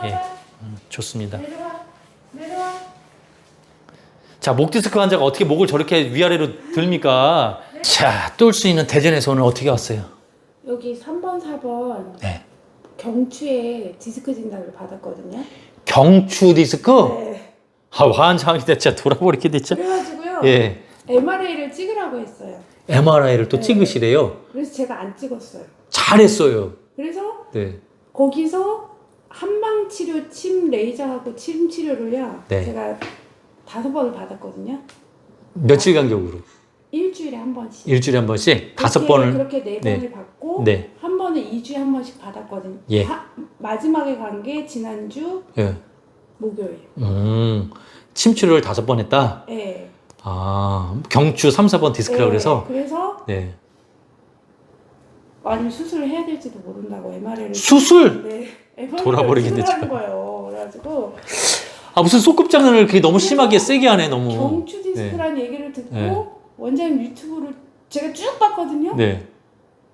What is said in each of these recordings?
예, 좋습니다. 내려와. 자, 목 디스크 환자가 어떻게 목을 저렇게 위아래로 들입니까? 자, 또 올 수 있는 대전에서 오늘 어떻게 왔어요? 여기 3번, 4번 네. 경추에 디스크 진단을 받았거든요. 경추 디스크? 네. 아, 환장이 진짜 돌아버리게 됐죠? 그래가지고요. 예. MRA를 찍으라고 했어요. MRI를 또 네. 찍으시래요. 그래서 제가 안 찍었어요. 잘했어요. 그래서 네. 거기서 한방 치료, 침 레이저하고 침 치료를요. 네. 제가 5번을 받았거든요. 며칠 간격으로? 일주일에 한 번씩. 일주일에 한 번씩? 그렇게, 5번을? 그렇게 4번을 네. 받고 네. 한 번은 2주에 한 번씩 받았거든요. 예. 마지막에 간 게 지난주 예. 목요일. 침 치료를 5번 했다? 네. 아, 경추 3, 4번 디스크라고 그래서? 그래서 네. 아니면 수술을 해야 될지도 모른다고 MRA를 수술? 네. MRA를 돌아버리겠네, 하는 진짜. 거예요. 그래가지고 아, 무슨 소꿉장난을 그게 너무 심하게 세게 하네, 너무. 경추 디스크라는 얘기를 듣고 네. 원장님 유튜브를 제가 쭉 봤거든요. 네.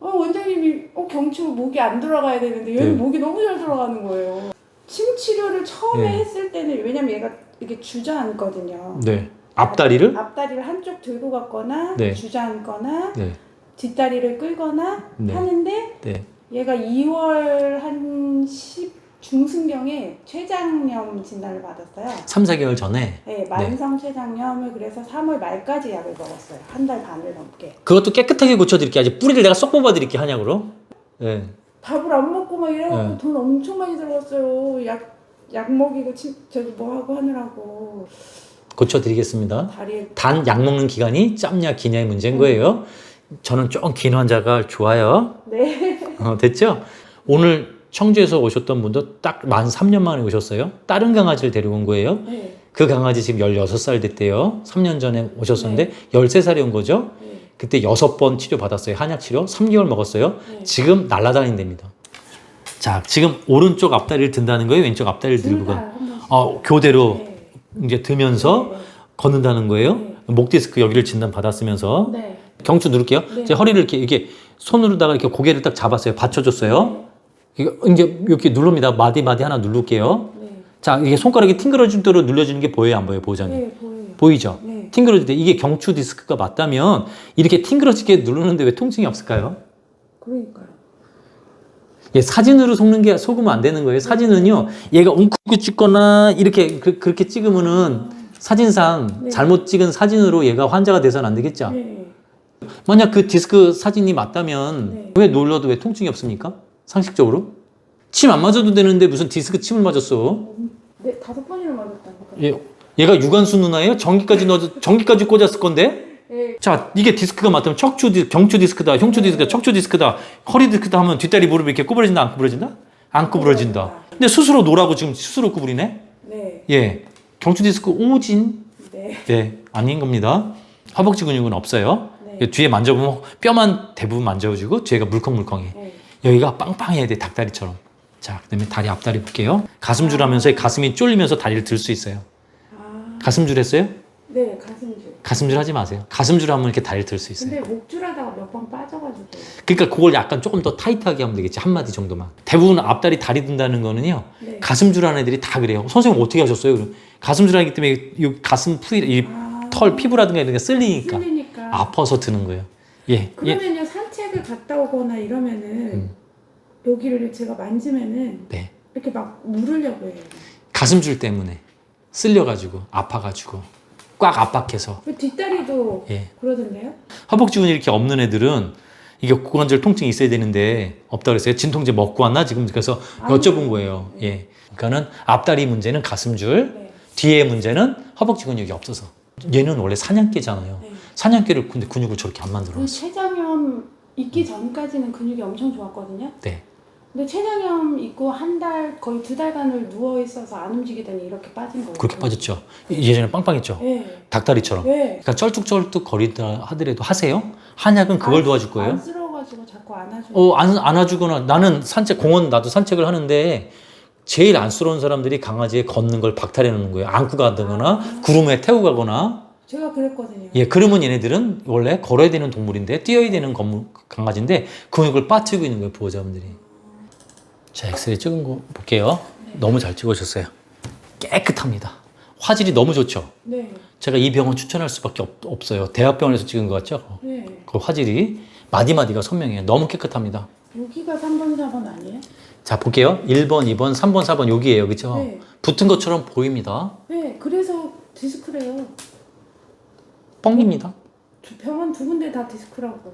원장님이 경추 목이 안 들어가야 되는데 얘는 네. 목이 너무 잘 들어가는 거예요. 침 치료를 처음에 네. 했을 때는 왜냐면 얘가 이렇게 주저앉거든요. 네. 앞다리를? 앞다리를 한쪽 들고 갔거나 네. 주저앉거나 네. 뒷다리를 끌거나 네. 하는데 네. 얘가 2월 한 10 중순경에 췌장염 진단을 받았어요. 3, 4개월 전에. 네, 만성 췌장염을 그래서 3월 말까지 약을 먹었어요. 한 달 반을 넘게. 그것도 깨끗하게 고쳐드릴게. 아직 뿌리를 내가 쏙 뽑아드릴게, 한약으로. 네. 밥을 안 먹고 막 이래갖고 네. 돈 엄청 많이 들어갔어요. 약 먹이고 저기 뭐 하고 하느라고. 고쳐드리겠습니다. 다리에 단 약 먹는 기간이 짧냐 기냐의 문제인 거예요. 저는 좀 긴 환자가 좋아요. 네. 됐죠? 오늘 청주에서 오셨던 분도 딱 만 3년 만에 오셨어요. 다른 강아지를 데리고 온 거예요. 네. 그 강아지 지금 16살 됐대요. 3년 전에 오셨었는데 13살에 온 거죠. 네. 그때 6번 치료 받았어요. 한약 치료. 3개월 먹었어요. 네. 지금 날아다닌답니다. 자, 지금 오른쪽 앞다리를 든다는 거예요? 왼쪽 앞다리를 들고 가? 교대로 네. 이제 들면서 네. 걷는다는 거예요. 네. 목 디스크 여기를 진단 받았으면서 네. 경추 누를게요. 네. 제 허리를 이렇게 손으로다가 이렇게 고개를 딱 잡았어요. 받쳐줬어요. 이거 이제 이렇게 누릅니다. 마디 하나 누를게요. 네. 자, 이게 손가락이 팅그러질 대로 눌려지는 게 보여요, 안 보여요, 보호자님? 네, 보여요. 보이죠? 네. 팅그러질 때 이게 경추 디스크가 맞다면 이렇게 팅그러지게 누르는데 왜 통증이 없을까요? 그러니까요. 얘 사진으로 속으면 안 되는 거예요. 사진은요, 얘가 웅크고 찍거나 이렇게 그렇게 찍으면은 사진상 네. 잘못 찍은 사진으로 얘가 환자가 돼서는 안 되겠죠? 네. 만약 그 디스크 사진이 맞다면 네. 왜 눌러도 왜 통증이 없습니까? 상식적으로? 침 안 맞아도 되는데 무슨 디스크 침을 맞았어? 네, 5번이나 맞았다니까요. 얘가 유관수 누나예요? 전기까지 꽂았을 건데? 네. 자, 이게 디스크가 맞다면 경추 디스크다, 흉추 디스크다, 척추 디스크다, 허리 디스크다 하면 뒷다리 무릎이 이렇게 구부러진다, 안 구부러진다? 안 구부러진다. 근데 스스로 노라고 지금 스스로 구부리네? 네. 예. 경추 디스크 오진? 네. 네, 아닌 겁니다. 허벅지 근육은 없어요. 네. 뒤에 만져보면 뼈만 대부분 만져주고 뒤에가 물컹물컹해. 네. 여기가 빵빵해야 돼, 닭다리처럼. 자, 그 다음에 다리 앞다리 볼게요. 가슴줄 하면서 가슴이 쫄리면서 다리를 들 수 있어요. 가슴줄 했어요? 네, 가슴줄. 가슴줄 하지 마세요. 가슴줄 하면 이렇게 다리를 들 수 있어요. 근데 목줄 하다가 몇 번 빠져가지고. 그러니까 그걸 약간 조금 더 타이트하게 하면 되겠지. 한 마디 정도만. 대부분 앞다리 다리 든다는 거는요. 네. 가슴줄 하는 애들이 다 그래요. 선생님 어떻게 하셨어요? 그럼 가슴줄 하기 때문에 이 가슴 털 피부라든가 이런 게 쓸리니까 아파서 드는 거예요. 예. 그러면요, 산책을 갔다 오거나 이러면은 여기를 제가 만지면은 네. 이렇게 막 물으려고 해요. 가슴줄 때문에 쓸려가지고 아파가지고 꽉 압박해서. 그 뒷다리도 예. 그러던데요? 허벅지 근육이 이렇게 없는 애들은 이게 고관절 통증이 있어야 되는데 없다 그랬어요. 진통제 먹고 왔나? 지금 그래서 여쭤본 거예요. 예. 그러니까는 앞다리 문제는 가슴줄, 네. 뒤에 문제는 허벅지 근육이 없어서. 얘는 원래 사냥개잖아요. 네. 사냥개를 근데 근육을 저렇게 안 그 만들어놨어. 췌장염 있기 전까지는 근육이 엄청 좋았거든요. 네. 근데 췌장염 있고 한 달, 거의 2달간을 누워 있어서 안 움직이더니 이렇게 빠진 거예요. 그렇게 빠졌죠. 예전에 빵빵했죠. 네. 닭다리처럼. 네. 그러니까 쩔뚝쩔뚝 거리다 하더라도 하세요. 한약은 그걸 도와줄 거예요. 안쓰러워가지고 자꾸 안아주고. 안아주거나 나는 공원 나도 산책을 하는데 제일 안쓰러운 사람들이 강아지에 걷는 걸 박탈해 놓는 거예요. 안고 가거나 구름에 태우고 가거나. 제가 그랬거든요. 예, 그러면 얘네들은 원래 걸어야 되는 동물인데 뛰어야 되는 강아지인데 근육을 빠뜨리고 있는 거예요, 보호자분들이. 자, 엑스레이 찍은 거 볼게요. 너무 잘 찍으셨어요. 깨끗합니다. 화질이 너무 좋죠. 네. 제가 이 병원 추천할 수밖에 없어요. 대학병원에서 찍은 것 같죠? 네. 그 화질이 마디마디가 선명해요. 너무 깨끗합니다. 여기가 3번, 4번 아니에요? 자, 볼게요. 1번, 2번, 3번, 4번 여기에요. 그렇죠? 네. 붙은 것처럼 보입니다. 네. 그래서 디스크래요. 뻥입니다. 병원 두 군데 다 디스크라고.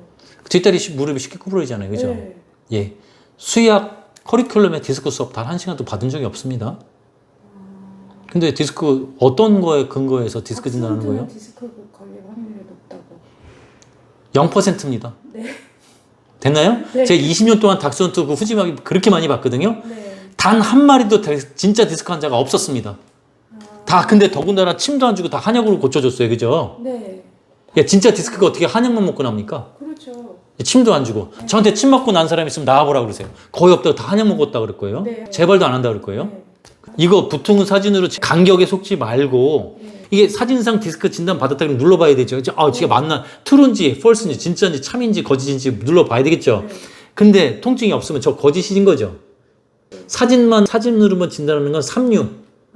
뒷다리 무릎이 쉽게 구부러지잖아요. 그죠? 네. 예. 수의학 커리큘럼에 디스크 수업 단 1시간도 받은 적이 없습니다. 근데 디스크 어떤 거에 근거해서 디스크 진단하는 거예요? 디스크 걸릴 확률이 높다고. 0%입니다. 네. 됐나요? 네. 제가 20년 동안 닥스헌트 그 후지막이 그렇게 많이 봤거든요. 네. 단 한 마리도 진짜 디스크 환자가 없었습니다. 다 근데 더군다나 침도 안 주고 다 한약으로 고쳐줬어요. 그죠? 네. 야, 진짜 디스크가 어떻게 한약만 먹고 납니까? 그렇죠. 침도 안 주고. 저한테 침 맞고 난 사람 있으면 나와보라 그러세요. 거의 없다고 다 한약 먹었다 그럴 거예요. 네. 재발도 안 한다 그럴 거예요. 네. 이거 붙은 사진으로 간격에 속지 말고 네. 이게 사진상 디스크 진단 받았다 그러면 눌러봐야 되죠. 아, 지가 맞나? 트루인지, 펄스인지, 진짜인지, 참인지, 거짓인지 눌러봐야 되겠죠. 네. 근데 통증이 없으면 저 거짓인 거죠. 사진 누르면 진단하는 건 삼류.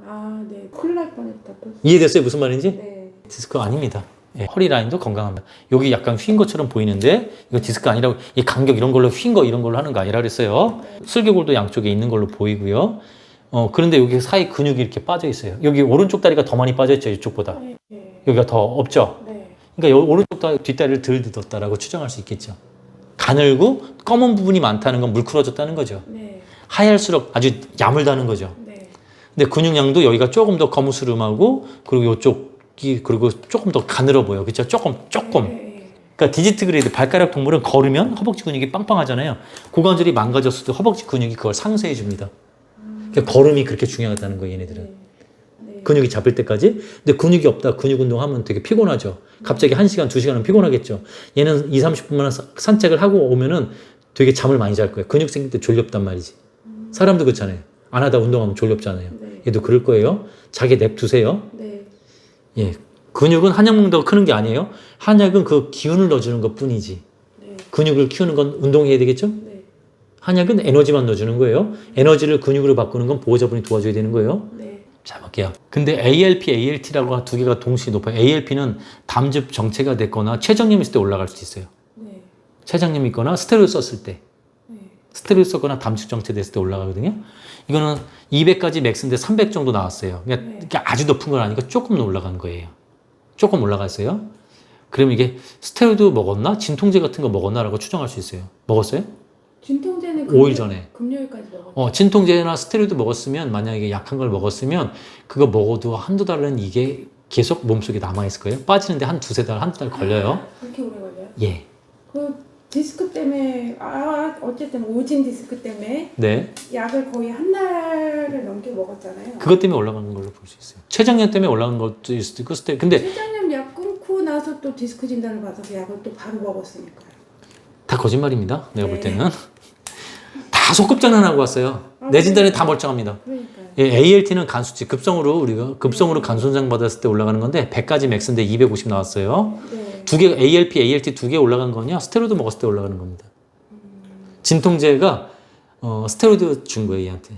아, 네. 큰일 날 뻔했다. 또. 이해됐어요? 무슨 말인지? 네. 디스크 아닙니다. 예, 허리 라인도 건강합니다. 여기 약간 휜 것처럼 보이는데 이거 디스크 아니라고, 이 간격 이런 걸로 휜 거 이런 걸로 하는 거 아니라 그랬어요. 슬개골도 양쪽에 있는 걸로 보이고요. 그런데 여기 사이 근육이 이렇게 빠져 있어요. 여기 오른쪽 다리가 더 많이 빠져 있죠, 이쪽보다. 네. 네. 여기가 더 없죠. 네. 그러니까 오른쪽 뒷다리를 덜 딛었다라고 추정할 수 있겠죠. 가늘고 검은 부분이 많다는 건 물크러졌다는 거죠. 네. 하얄수록 아주 야물다는 거죠. 네. 근데 근육량도 여기가 조금 더 거무스름하고 그리고 이쪽이 그리고 조금 더 가늘어 보여. 그렇죠? 조금. 네. 그러니까 디지트 그레이드 발가락 동물은 걸으면 허벅지 근육이 빵빵하잖아요. 고관절이 망가졌을 때 허벅지 근육이 그걸 상쇄해 줍니다. 그러니까 걸음이 그렇게 중요하다는 거예요, 얘네들은. 네. 네. 근육이 잡힐 때까지. 근데 근육이 없다 근육 운동하면 되게 피곤하죠. 갑자기 1시간, 2시간은 피곤하겠죠. 얘는 2, 30분만 산책을 하고 오면은 되게 잠을 많이 잘 거예요. 근육 생길 때 졸렵단 말이지. 사람도 그렇잖아요. 안 하다 운동하면 졸렵잖아요. 네. 얘도 그럴 거예요. 자기 냅두세요. 네. 예. 근육은 한약 먹는다고 크는 게 아니에요. 한약은 그 기운을 넣어주는 것 뿐이지. 네. 근육을 키우는 건 운동해야 되겠죠? 네. 한약은 에너지만 넣어주는 거예요. 에너지를 근육으로 바꾸는 건 보호자분이 도와줘야 되는 거예요. 네. 자, 볼게요. 근데 ALP, ALT라고 두 개가 동시에 높아요. ALP는 담즙 정체가 됐거나 췌장염 있을 때 올라갈 수도 있어요. 네. 췌장염 있거나 스테로이드 썼을 때. 네. 스테로이드 썼거나 담즙 정체됐을 때 올라가거든요. 이거는 200까지 맥스인데 300 정도 나왔어요. 그러니까 네. 이게 아주 높은 건 아니고 조금 올라간 거예요. 조금 올라갔어요. 그럼 이게 스테로이드 먹었나? 진통제 같은 거 먹었나라고 추정할 수 있어요. 먹었어요? 진통제는 5일 전에. 금요일까지 먹었죠. 진통제나 스테로이드 먹었으면, 만약에 약한 걸 먹었으면 그거 먹어도 한두 달은 이게 계속 몸속에 남아있을 거예요. 빠지는데 한 두세 달, 한두 달 걸려요. 그렇게 오래 걸려요? 예. 그 디스크 때문에 어쨌든 오진 디스크 때문에 네. 약을 거의 한 달을 넘게 먹었잖아요. 그것 때문에 올라가는 걸로 볼 수 있어요. 췌장염 때문에 올라간 것도 있을 수도 있고, 근데 췌장염 약 끊고 나서 또 디스크 진단을 받아서 약을 또 바로 먹었으니까요. 다 거짓말입니다. 내가 볼 네. 때는. 다 속급장난하고 왔어요. 내 진단이 다 멀쩡합니다. 그러니까요. 예, ALT는 간 수치, 급성으로 급성으로 간 손상 받았을 때 올라가는 건데 100까지 맥스인데 250 나왔어요. 네. 두 개, ALP, ALT 두 개 올라간 거냐? 스테로이드 먹었을 때 올라가는 겁니다. 진통제가 스테로이드 준 거예요, 얘한테.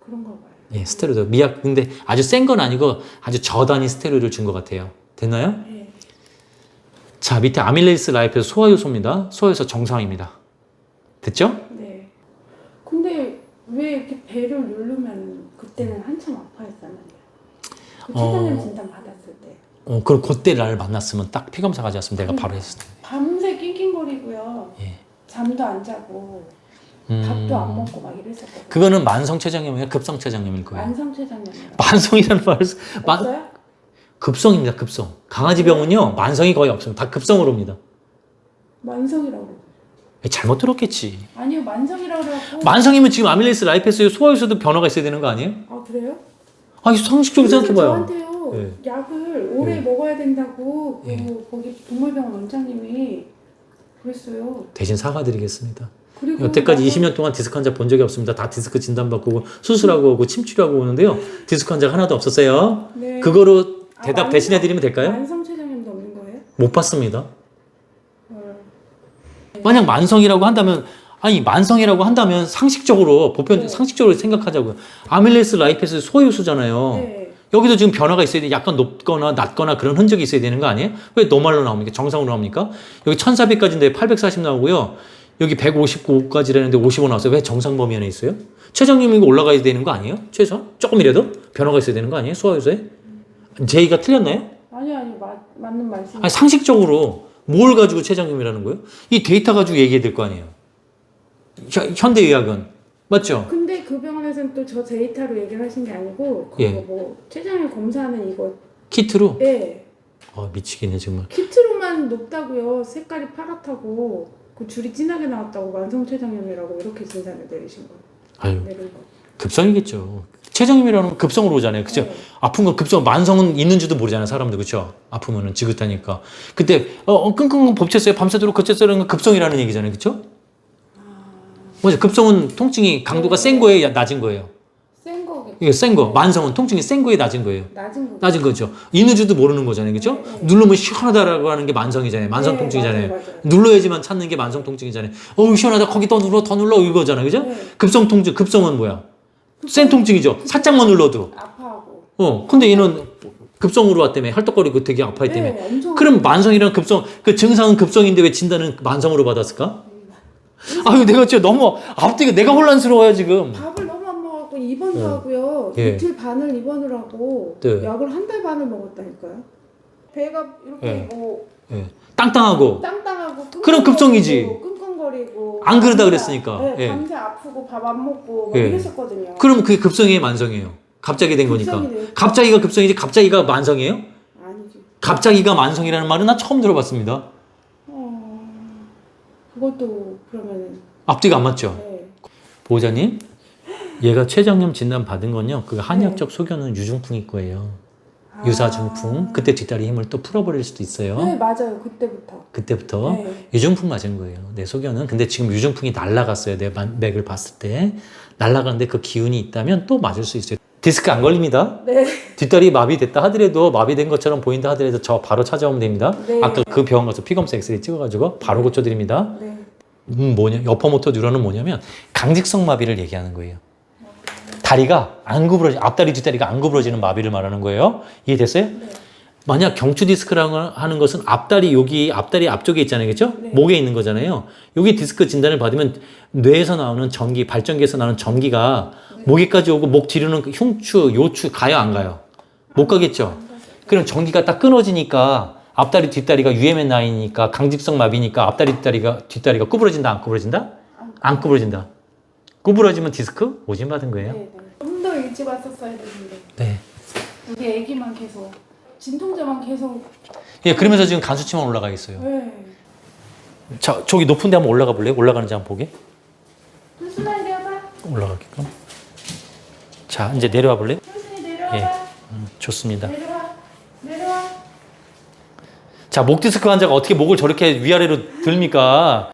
그런 거 봐요. 예, 스테로이드. 미약, 근데 아주 센 건 아니고 아주 저단위 스테로이드를 준 것 같아요. 됐나요? 네. 자, 밑에 아밀레이스 라이프에서 소화효소입니다. 소화효소 정상입니다. 됐죠? 네. 근데 왜 이렇게 배를 누르면 그때는 한참 아파했잖아요. 그 췌장염 진단 받았을 때. 그럼 그때 날 만났으면 딱 피검사 가져왔으면 내가 바로 했을 텐데. 밤새 낑낑거리고요. 예. 잠도 안 자고 밥도 안 먹고 막 이랬었거든요. 그거는 만성 췌장염이에요? 급성 췌장염일 거예요. 만성 췌장염이요. 만성이라는 말을 없어요? 급성입니다. 급성. 강아지 병은요 만성이 거의 없습니다. 다 급성으로 옵니다. 만성이라고 그러죠. 잘못 들었겠지. 아니요, 만성이라고 그러고. 만성이면 지금 아밀레이스 라이페스의 소화효소도 변화가 있어야 되는 거 아니에요? 아, 그래요? 아니 상식적으로 생각해봐요. 저한테요. 네. 약을 오래 네. 먹어야 된다고 네. 거기 동물병원 원장님이 그랬어요. 대신 사과드리겠습니다. 그리고 여태까지 나서- 20년 동안 디스크 환자 본 적이 없습니다. 다 디스크 진단받고 수술하고 오고 침 치료하고 오는데요. 디스크 환자가 하나도 없었어요. 네. 그거로 대답 만성- 대신해드리면 될까요? 만성 췌장염도 없는 거예요? 못 봤습니다. 헐. 만약 만성이라고 한다면 아니 만성이라고 한다면 상식적으로 보편 네. 상식적으로 생각하자고요. 아밀레이스 라이페스 소요수잖아요. 네. 여기도 지금 변화가 있어야 돼. 약간 높거나 낮거나 그런 흔적이 있어야 되는 거 아니에요? 왜 노말로 나옵니까? 정상으로 나옵니까? 여기 1400까지인데 840 나오고요. 여기 159까지라는데 55 나왔어요. 왜 정상 범위 안에 있어요? 최저임금 이거 올라가야 되는 거 아니에요? 최소? 조금이라도? 변화가 있어야 되는 거 아니에요? 소화요소에? 제의가 틀렸나요? 아니 맞는 말씀. 아니, 상식적으로 뭘 가지고 최저임금이라는 거예요? 이 데이터 가지고 얘기해야 될 거 아니에요? 현대의학은. 맞죠? 근데 그 병원에서는 또 저 데이터로 얘기를 하신 게 아니고 그거 예. 뭐 췌장을 검사하는 이거 키트로? 예 미치겠네 정말. 키트로만 높다고요. 색깔이 파랗다고 그 줄이 진하게 나왔다고 만성 췌장염이라고 이렇게 진단을 내리신 거예요. 아유, 내린 거. 급성이겠죠. 최저임금이라는 건 급성으로 오잖아요. 그죠? 네. 아픈 건 급성, 만성은 있는지도 모르잖아요. 사람들. 그쵸? 아프면은 지긋하니까. 그때, 끙끙 법쳤어요. 밤새도록 거쳤어요. 건 급성이라는 얘기잖아요. 그쵸? 맞아. 급성은 통증이 강도가 센 거예요? 낮은 거예요? 센 거겠죠. 이게 센 거. 만성은 통증이 센 거예요? 낮은 거예요? 낮은 거. 낮은 거죠. 있는지도 모르는 거잖아요. 그죠? 네. 누르면 시원하다라고 하는 게 만성이잖아요. 만성 네, 통증이잖아요. 맞아요. 눌러야지만 찾는 게 만성 통증이잖아요. 시원하다. 거기 더 눌러 이거잖아요. 그죠? 네. 급성 통증, 급성은 뭐야? 센 통증이죠. 살짝만 눌러도. 아파하고. 근데 얘는 급성으로 왔다며 헐떡거리고 되게 아파했다며. 네, 엄청. 그럼 만성이랑 급성, 그 증상은 급성인데 왜 진단은 만성으로 받았을까? 아유, 내가 진짜 너무 앞뒤가 내가 혼란스러워요, 지금. 밥을 너무 안 먹었고 입원도 하고요. 예. 이틀 반을 입원을 하고 네. 약을 한 달 반을 먹었다니까요. 배가 이렇게 예. 뭐 예. 땅땅하고. 땅땅하고 그럼 급성이지. 끙끙거리고 안 그러다 그랬으니까. 네, 예. 밤새 아프고 밥 안 먹고 막 예. 이랬었거든요. 그럼 그게 급성이에요, 만성이에요? 갑자기 된 거니까. 급성이네요. 갑자기가 급성이지, 갑자기가 만성이에요? 아니죠. 갑자기가 만성이라는 말은 나 처음 들어봤습니다. 그것도 그러면은 앞뒤가 안 맞죠? 네. 보호자님, 얘가 췌장염 진단 받은 건요, 그 한의학적 소견은 유중풍일 거예요. 유사중풍. 그때 뒷다리 힘을 또 풀어버릴 수도 있어요. 네 맞아요. 그때부터. 그때부터 네. 유중풍 맞은 거예요. 내 소견은. 근데 지금 유중풍이 날라갔어요. 내 맥을 봤을 때. 날라갔는데 그 기운이 있다면 또 맞을 수 있어요. 디스크 안 걸립니다. 네. 뒷다리 마비됐다 하더라도 마비된 것처럼 보인다 하더라도 저 바로 찾아오면 됩니다. 네. 아까 그 병원 가서 피검사 엑스레이 찍어가지고 바로 고쳐드립니다. 네. 뭐냐, 여퍼모터 뉴런은 뭐냐면 강직성 마비를 얘기하는 거예요. 다리가 안 구부러지, 앞다리 뒷다리가 안 구부러지는 마비를 말하는 거예요. 이해됐어요? 네. 만약 경추 디스크라고 하는 것은 앞다리 앞다리 앞쪽에 있잖아요. 그렇죠? 네. 목에 있는 거잖아요. 여기 디스크 진단을 받으면 뇌에서 나오는 전기, 발전기에서 나오는 전기가 목에까지 오고 목 뒤로는 그 흉추, 요추 가요, 안 가요? 못 가겠죠? 그럼 전기가 딱 끊어지니까 앞다리 뒷다리가 UMN9이니까 강직성 마비니까 앞다리 뒷다리가 구부러진다, 안 구부러진다? 안 구부러진다. 구부러지면 디스크 오진 받은 거예요. 네. 좀 더 일찍 왔었어야 되는데 네. 우리 애기만 계속 진통제만 계속. 예, 그러면서 지금 간수치만 올라가 있어요. 네. 자, 저기 높은 데 한번 올라가 볼래요? 올라가는지 한번 보게? 순순아 내려봐. 올라갈게요. 자, 이제 내려와 볼래요? 순순히 내려봐. 예. 좋습니다. 내려와. 자, 목 디스크 환자가 어떻게 목을 저렇게 위아래로 들입니까?